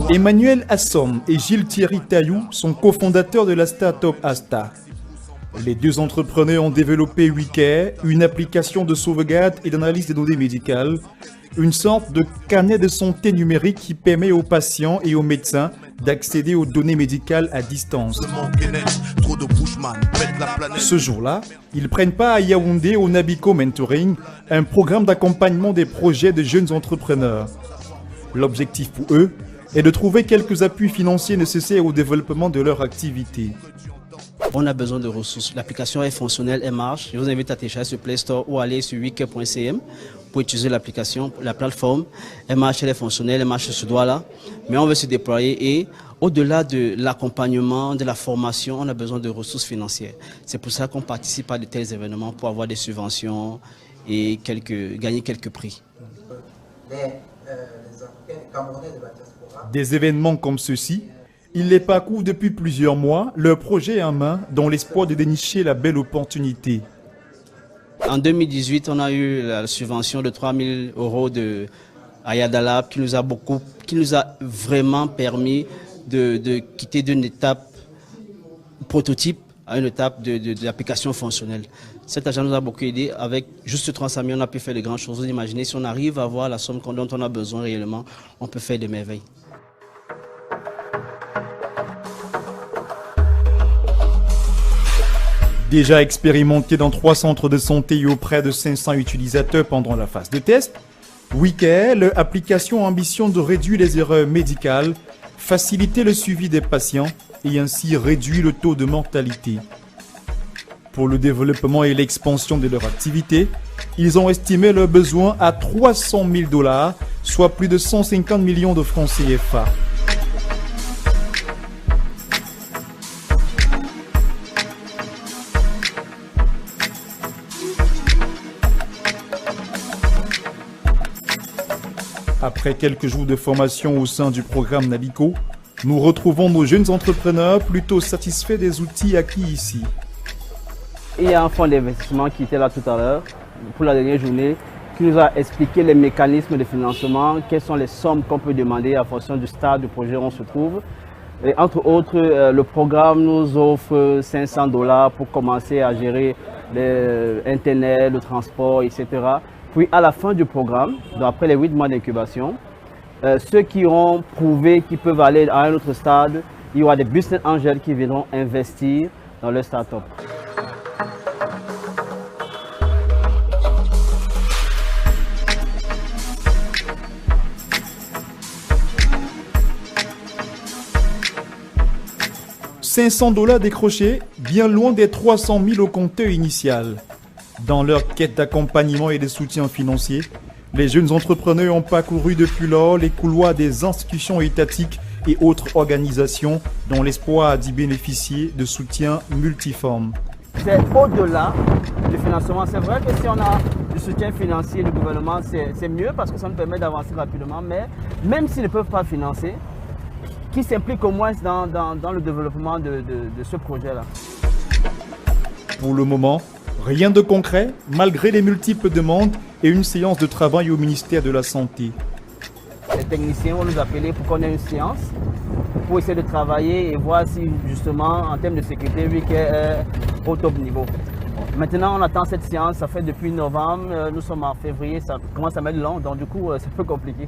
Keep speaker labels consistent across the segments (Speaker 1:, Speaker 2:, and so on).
Speaker 1: Emmanuel Assom et Gilles Thierry Taillou sont cofondateurs de la start-up Asta. Les deux entrepreneurs ont développé WeCare, une application de sauvegarde et d'analyse des données médicales, une sorte de carnet de santé numérique qui permet aux patients et aux médecins d'accéder aux données médicales à distance. Ce jour-là, ils prennent part à Yaoundé au Nabico Mentoring, un programme d'accompagnement des projets de jeunes entrepreneurs. L'objectif pour eux est de trouver quelques appuis financiers nécessaires au développement de leur activité.
Speaker 2: On a besoin de ressources. L'application est fonctionnelle, elle marche. Je vous invite à télécharger sur Play Store ou aller sur wecare.cm pour utiliser l'application, la plateforme. Elle marche, elle est fonctionnelle, elle marche sur ce doigt-là. Mais on veut se déployer et au-delà de l'accompagnement, de la formation, on a besoin de ressources financières. C'est pour ça qu'on participe à de tels événements pour avoir des subventions et gagner quelques prix.
Speaker 1: Des événements comme ceux-ci, ils les parcourent depuis plusieurs mois, leur projet en main, dans l'espoir de dénicher la belle opportunité.
Speaker 2: En 2018, on a eu la subvention de 3 000 € de Ayadalab qui nous a vraiment permis de quitter d'une étape prototype à une étape d'application fonctionnelle. Cet agent nous a beaucoup aidé. Avec juste 300 000, on a pu faire de grandes choses. Vous imaginez, si on arrive à avoir la somme dont on a besoin réellement, on peut faire des merveilles.
Speaker 1: Déjà expérimenté dans 3 centres de santé et auprès de 500 utilisateurs pendant la phase de test, WeCare, leur application a ambition de réduire les erreurs médicales, faciliter le suivi des patients et ainsi réduire le taux de mortalité. Pour le développement et l'expansion de leur activité, ils ont estimé leurs besoins à 300 000 $, soit plus de 150 millions de francs CFA. Après quelques jours de formation au sein du programme Nabico, nous retrouvons nos jeunes entrepreneurs plutôt satisfaits des outils acquis ici.
Speaker 2: Il y a un fonds d'investissement qui était là tout à l'heure, pour la dernière journée, qui nous a expliqué les mécanismes de financement, quelles sont les sommes qu'on peut demander en fonction du stade du projet où on se trouve. Et entre autres, le programme nous offre 500 $ pour commencer à gérer l'Internet, le transport, etc. Puis à la fin du programme, donc après les 8 mois d'incubation, ceux qui auront prouvé qu'ils peuvent aller à un autre stade, il y aura des business angels qui viendront investir dans leur start-up.
Speaker 1: « 500 $ décrochés, bien loin des 300 000 au compteur initial. Dans leur quête d'accompagnement et de soutien financier, les jeunes entrepreneurs ont parcouru depuis lors les couloirs des institutions étatiques et autres organisations dans l'espoir d'y bénéficier de soutien multiforme.
Speaker 2: C'est au-delà du financement. C'est vrai que si on a du soutien financier du gouvernement, c'est mieux parce que ça nous permet d'avancer rapidement. Mais même s'ils ne peuvent pas financer, qui s'implique au moins dans le développement de ce projet-là.
Speaker 1: Pour le moment, rien de concret, malgré les multiples demandes et une séance de travail au ministère de la Santé.
Speaker 2: Les techniciens vont nous appeler pour qu'on ait une séance, pour essayer de travailler et voir si justement en termes de sécurité, WeCare est au top niveau. Maintenant on attend cette séance, ça fait depuis novembre, nous sommes en février, ça commence à mettre long, donc du coup c'est un peu compliqué.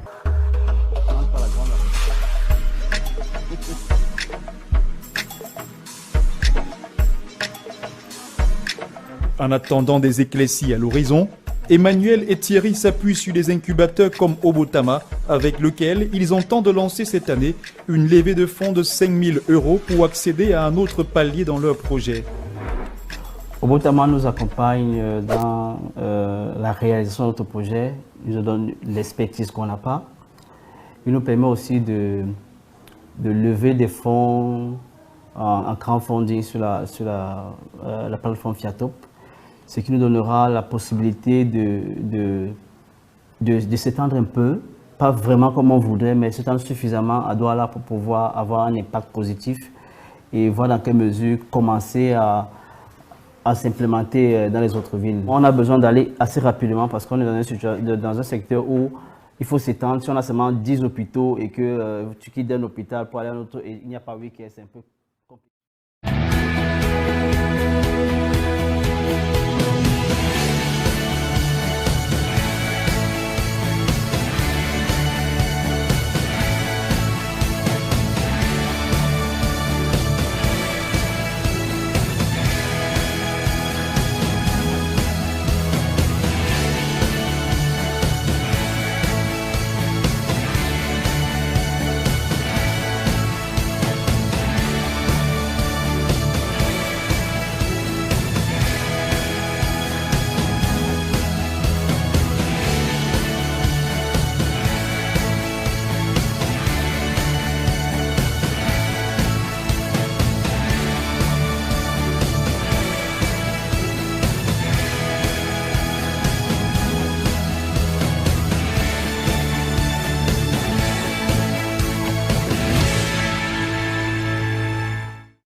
Speaker 1: En attendant des éclaircies à l'horizon, Emmanuel et Thierry s'appuient sur des incubateurs comme Obotama, avec lequel ils entendent lancer cette année une levée de fonds de 5 000 € pour accéder à un autre palier dans leur projet.
Speaker 2: Obotama nous accompagne dans la réalisation de notre projet, il nous donne l'expertise qu'on n'a pas. Il nous permet aussi de lever des fonds en crowdfunding sur la plateforme Fiatop, ce qui nous donnera la possibilité de s'étendre un peu pas vraiment comme on voudrait, mais s'étendre suffisamment à Douala pour pouvoir avoir un impact positif et voir dans quelle mesure commencer à s'implémenter dans les autres villes. On a besoin d'aller assez rapidement parce qu'on est dans un secteur où il faut s'étendre. Si on a seulement 10 hôpitaux et que tu quittes un hôpital pour aller à un autre, et il n'y a pas 8 c'est un peu